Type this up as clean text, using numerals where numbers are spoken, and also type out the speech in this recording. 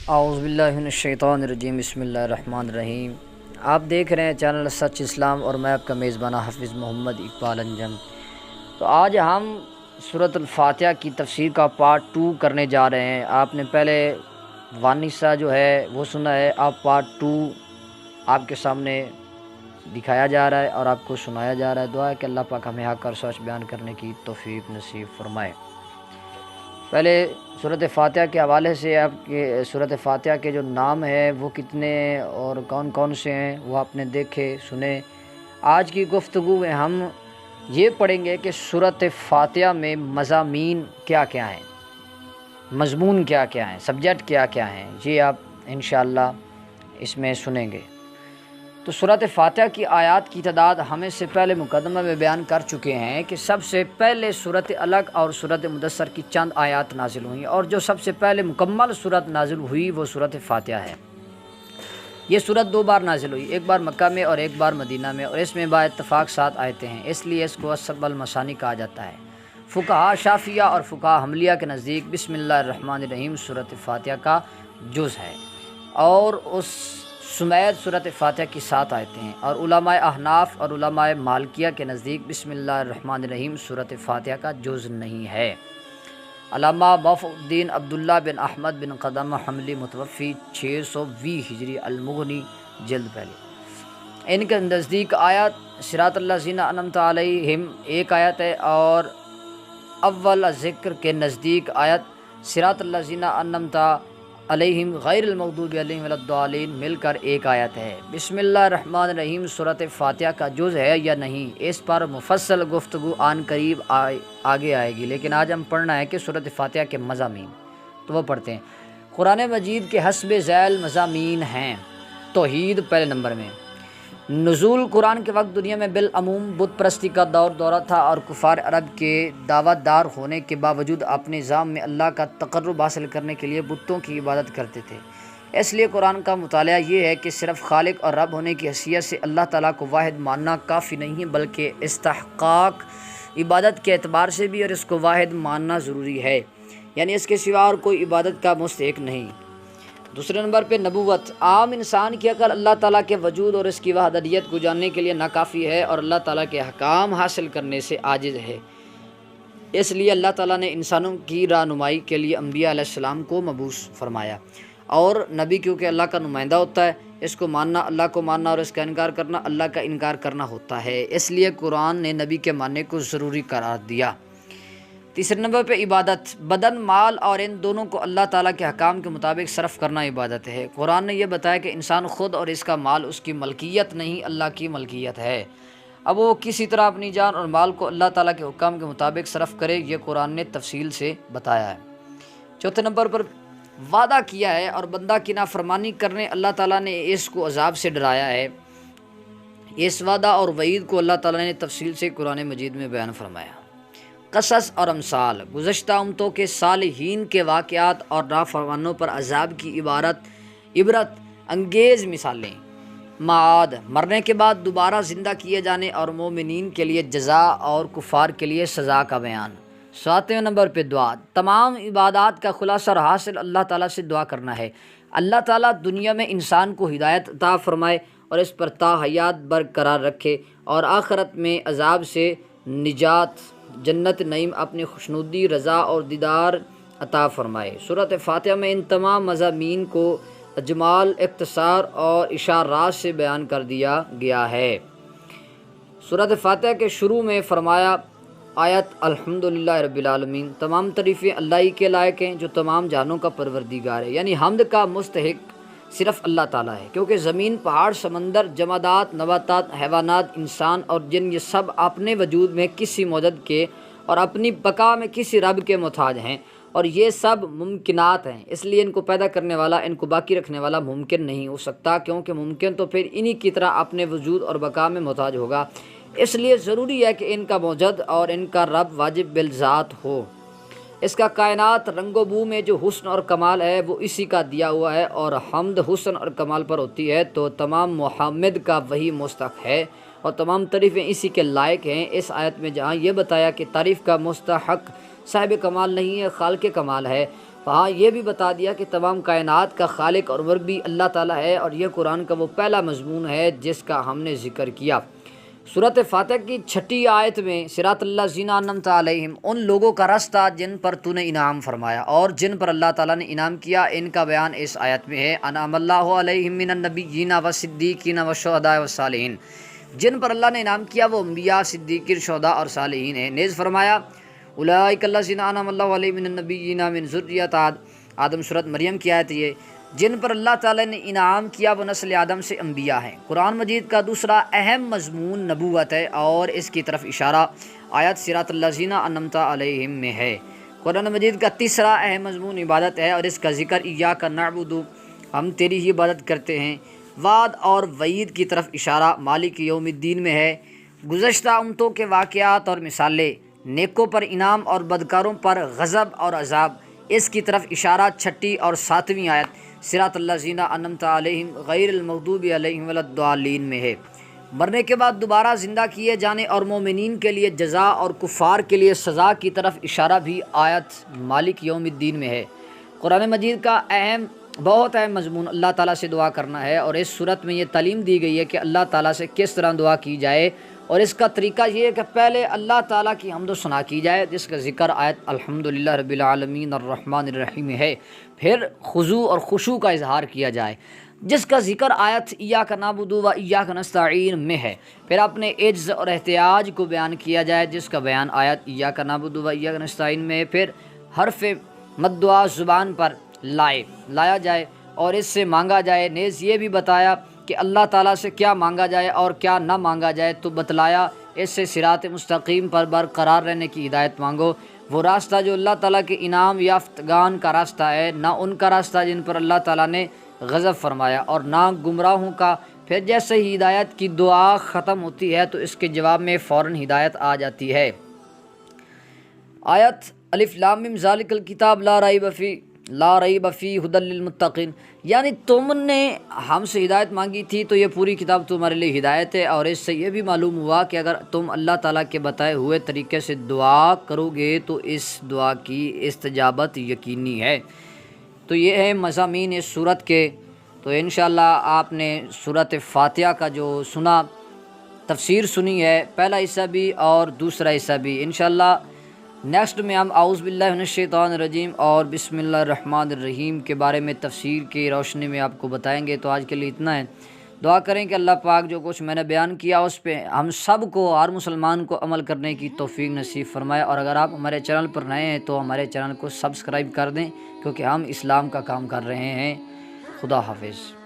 اعوذ باللہ من الشیطان الرجیم، بسم اللہ الرحمن الرحیم۔ آپ دیکھ رہے ہیں چینل سچ اسلام اور میں آپ کا میزبان حافظ محمد اقبال انجم۔ تو آج ہم سورۃ الفاتحہ کی تفسیر کا پارٹ 2 کرنے جا رہے ہیں۔ آپ نے پہلے ون حصہ جو ہے وہ سنا ہے، اب پارٹ 2 آپ کے سامنے دکھایا جا رہا ہے اور آپ کو سنایا جا رہا ہے۔ دعا ہے کہ اللہ پاک ہمیں حق اور سچ بیان کرنے کی توفیق نصیب فرمائے۔ پہلے سورۃ فاتحہ کے حوالے سے آپ کے سورۃ فاتحہ کے جو نام ہے وہ کتنے اور کون کون سے ہیں وہ آپ نے دیکھے سنے۔ آج کی گفتگو میں ہم یہ پڑھیں گے کہ سورۃ فاتحہ میں مضامین کیا کیا ہیں، مضمون کیا کیا ہیں، سبجیکٹ کیا کیا ہیں، یہ آپ انشاءاللہ اس میں سنیں گے۔ تو سورۃ فاتحہ کی آیات کی تعداد ہم اس سے پہلے مقدمہ میں بیان کر چکے ہیں کہ سب سے پہلے سورۃ الگ اور سورۃ مدثر کی چند آیات نازل ہوئیں، اور جو سب سے پہلے مکمل سورت نازل ہوئی وہ سورۃ فاتحہ ہے۔ یہ سورت 2 بار نازل ہوئی، ایک بار مکہ میں اور ایک بار مدینہ میں، اور اس میں با اتفاق 7 آیتیں ہیں، اس لیے اس کو اسب المثانی کہا جاتا ہے۔ فقہاء شافعیہ اور فقہاء حنبلیہ کے نزدیک بسم اللہ الرحمن الرحیم سورۃ فاتحہ کا جز ہے، اور اس سمیت سورۃ فاتحہ کی 7 آیتیں ہیں، اور علماء احناف اور علماء مالکیہ کے نزدیک بسم اللہ الرحمن الرحیم سورۃ فاتحہ کا جز نہیں ہے۔ علامہ موفق الدین عبداللہ بن احمد بن قدامہ حنبلی متوفی 620 ہجری المغنی جلد پہلے، ان کے نزدیک آیت صراط الذین انعمت علیہم ایک آیت ہے، اور اول ذکر کے نزدیک آیت صراط الذین انعمت علیہم غیر المغضوب علیہم ولا الضالین مل کر ایک آیت ہے۔ بسم اللہ الرحمن الرحیم سورۃ فاتحہ کا جز ہے یا نہیں، اس پر مفصل گفتگو آن قریب آگے آئے گی، لیکن آج ہم پڑھنا ہے کہ سورۃ فاتحہ کے مضامین، تو وہ پڑھتے ہیں۔ قرآن مجید کے حسب ذیل مضامین ہیں۔ توحید پہلے نمبر میں۔ نزول قرآن کے وقت دنیا میں بالعموم بت پرستی کا دورہ تھا، اور کفار عرب کے دعوت دار ہونے کے باوجود اپنے نظام میں اللہ کا تقرب حاصل کرنے کے لیے بتوں کی عبادت کرتے تھے۔ اس لیے قرآن کا مطالعہ یہ ہے کہ صرف خالق اور رب ہونے کی حیثیت سے اللہ تعالیٰ کو واحد ماننا کافی نہیں ہے، بلکہ استحقاق عبادت کے اعتبار سے بھی اور اس کو واحد ماننا ضروری ہے، یعنی اس کے سوا اور کوئی عبادت کا مستحق نہیں۔ دوسرے نمبر پہ نبوت۔ عام انسان کی عقل اللہ تعالیٰ کے وجود اور اس کی وحدانیت کو جاننے کے لیے ناکافی ہے، اور اللہ تعالیٰ کے احکام حاصل کرنے سے عاجز ہے۔ اس لیے اللہ تعالیٰ نے انسانوں کی رہنمائی کے لیے انبیاء علیہ السلام کو مبعوث فرمایا، اور نبی کیونکہ اللہ کا نمائندہ ہوتا ہے، اس کو ماننا اللہ کو ماننا اور اس کا انکار کرنا اللہ کا انکار کرنا ہوتا ہے، اس لیے قرآن نے نبی کے ماننے کو ضروری قرار دیا۔ تیسرے نمبر پہ عبادت۔ بدن، مال اور ان دونوں کو اللہ تعالیٰ کے حکام کے مطابق صرف کرنا عبادت ہے۔ قرآن نے یہ بتایا کہ انسان خود اور اس کا مال اس کی ملکیت نہیں، اللہ کی ملکیت ہے۔ اب وہ کسی طرح اپنی جان اور مال کو اللہ تعالیٰ کے حکام کے مطابق صرف کرے، یہ قرآن نے تفصیل سے بتایا ہے۔ چوتھے نمبر پر وعدہ کیا ہے، اور بندہ کی نافرمانی کرنے اللہ تعالیٰ نے اس کو عذاب سے ڈرایا ہے۔ اس وعدہ اور وعید کو اللہ تعالیٰ نے تفصیل سے قرآن مجید میں بیان فرمایا۔ قصص اور امثال۔ گزشتہ امتوں کے صالحین کے واقعات اور نافرمانوں پر عذاب کی عبرت انگیز مثالیں۔ معاد، مرنے کے بعد دوبارہ زندہ کیے جانے اور مومنین کے لیے جزا اور کفار کے لیے سزا کا بیان۔ 7ویں نمبر پہ دعا۔ تمام عبادات کا خلاصہ اور حاصل اللہ تعالیٰ سے دعا کرنا ہے۔ اللہ تعالیٰ دنیا میں انسان کو ہدایت عطا فرمائے اور اس پر تا حیات برقرار رکھے، اور آخرت میں عذاب سے نجات، جنت نعیم، اپنی خوشنودی، رضا اور دیدار عطا فرمائے۔ سورۃ فاتحہ میں ان تمام مضامین کو اجمال، اختصار اور اشارات سے بیان کر دیا گیا ہے۔ سورۃ فاتحہ کے شروع میں فرمایا آیت الحمدللہ رب العالمین، تمام تعریفیں اللہ ہی کے لائق ہیں جو تمام جہانوں کا پروردگار ہے، یعنی حمد کا مستحق صرف اللہ تعالیٰ ہے، کیونکہ زمین، پہاڑ، سمندر، جمادات، نباتات، حیوانات، انسان اور جن، یہ سب اپنے وجود میں کسی موجد کے اور اپنی بقا میں کسی رب کے محتاج ہیں، اور یہ سب ممکنات ہیں، اس لیے ان کو پیدا کرنے والا، ان کو باقی رکھنے والا ممکن نہیں ہو سکتا، کیونکہ ممکن تو پھر انہی کی طرح اپنے وجود اور بقا میں محتاج ہوگا، اس لیے ضروری ہے کہ ان کا موجد اور ان کا رب واجب بالذات ہو۔ اس کا کائنات، رنگ و بو میں جو حسن اور کمال ہے وہ اسی کا دیا ہوا ہے، اور حمد حسن اور کمال پر ہوتی ہے تو تمام محمد کا وہی مستحق ہے، اور تمام تعریفیں اسی کے لائق ہیں۔ اس آیت میں جہاں یہ بتایا کہ تعریف کا مستحق صاحب کمال نہیں ہے، خالق کمال ہے، وہاں یہ بھی بتا دیا کہ تمام کائنات کا خالق اور مربی اللہ تعالیٰ ہے، اور یہ قرآن کا وہ پہلا مضمون ہے جس کا ہم نے ذکر کیا۔ سورۃ فاتحہ کی 6 آیت میں صراط الذین انعمت علیہم، ان لوگوں کا راستہ جن پر تو نے انعام فرمایا اور جن پر اللہ تعالیٰ نے انعام کیا، ان کا بیان اس آیت میں ہے۔ انعم اللہ علیہم من النبیین والصدیقین والشہداء والصالحین، جن پر اللہ نے انعام کیا وہ انبیاء، صدیقین، شہداء اور صالحین ہیں۔ نیز فرمایا اولئک الذین انعم اللہ علیہم من النبیین من ذریۃ آدم، سورۃ مریم کی آیت یہ، جن پر اللہ تعالیٰ نے انعام کیا وہ نسل آدم سے انبیاء ہیں۔ قرآن مجید کا دوسرا اہم مضمون نبوت ہے اور اس کی طرف اشارہ آیت صراط الذین انعمت علیہم میں ہے۔ قرآن مجید کا تیسرا اہم مضمون عبادت ہے اور اس کا ذکر ایاک نعبد، ہم تیری ہی عبادت کرتے ہیں۔ وعد اور وعید کی طرف اشارہ مالک یوم الدین میں ہے۔ گزشتہ امتوں کے واقعات اور مثالیں، نیکوں پر انعام اور بدکاروں پر غضب اور عذاب، اس کی طرف اشارہ 6 اور 7ویں آیت صراط الذین انعمت علیہم غیر المغضوب علیہم ولا الضالین میں ہے۔ مرنے کے بعد دوبارہ زندہ کیے جانے اور مومنین کے لیے جزا اور کفار کے لیے سزا کی طرف اشارہ بھی آیت مالک یوم الدین میں ہے۔ قرآن مجید کا بہت اہم مضمون اللہ تعالیٰ سے دعا کرنا ہے، اور اس صورت میں یہ تعلیم دی گئی ہے کہ اللہ تعالیٰ سے کس طرح دعا کی جائے، اور اس کا طریقہ یہ ہے کہ پہلے اللہ تعالیٰ کی حمد و ثنا کی جائے، جس کا ذکر آیت الحمدللہ رب العالمین الرحمن الرحیم ہے۔ پھر خضوع اور خشوع کا اظہار کیا جائے، جس کا ذکر آیت ایاک نعبد و ایاک نستعین میں ہے۔ پھر اپنے عجز اور احتیاج کو بیان کیا جائے، جس کا بیان آیت ایاک نعبد و ایاک نستعین میں ہے۔ پھر حرف مد دعا زبان پر لایا جائے اور اس سے مانگا جائے۔ نیز یہ بھی بتایا کہ اللہ تعالیٰ سے کیا مانگا جائے اور کیا نہ مانگا جائے، تو بتلایا اس سے صراط مستقیم پر برقرار رہنے کی ہدایت مانگو، وہ راستہ جو اللہ تعالیٰ کے انعام یافتگان کا راستہ ہے، نہ ان کا راستہ جن پر اللہ تعالیٰ نے غضب فرمایا، اور نہ گمراہوں کا۔ پھر جیسے ہی ہدایت کی دعا ختم ہوتی ہے تو اس کے جواب میں فوراً ہدایت آ جاتی ہے۔ آیت الف لام میم ذالک الکتاب لا ریب فیہ ھدی للمتقین، یعنی تم نے ہم سے ہدایت مانگی تھی تو یہ پوری کتاب تمہارے لیے ہدایت ہے، اور اس سے یہ بھی معلوم ہوا کہ اگر تم اللہ تعالیٰ کے بتائے ہوئے طریقے سے دعا کرو گے تو اس دعا کی استجابت یقینی ہے۔ تو یہ ہے مضامین اس سورت کے۔ تو انشاءاللہ آپ نے سورۃ فاتحہ کا جو سنا، تفسیر سنی ہے، پہلا حصہ بھی اور دوسرا حصہ بھی۔ انشاءاللہ نیکسٹ میں ہم اعوذ باللہ من الشیطان الرجیم اور بسم اللہ الرحمن الرحیم کے بارے میں تفسیر کی روشنی میں آپ کو بتائیں گے۔ تو آج کے لیے اتنا ہے۔ دعا کریں کہ اللہ پاک جو کچھ میں نے بیان کیا اس پہ ہم سب کو، ہر مسلمان کو عمل کرنے کی توفیق نصیب فرمائے، اور اگر آپ ہمارے چینل پر نئے ہیں تو ہمارے چینل کو سبسکرائب کر دیں، کیونکہ ہم اسلام کا کام کر رہے ہیں۔ خدا حافظ۔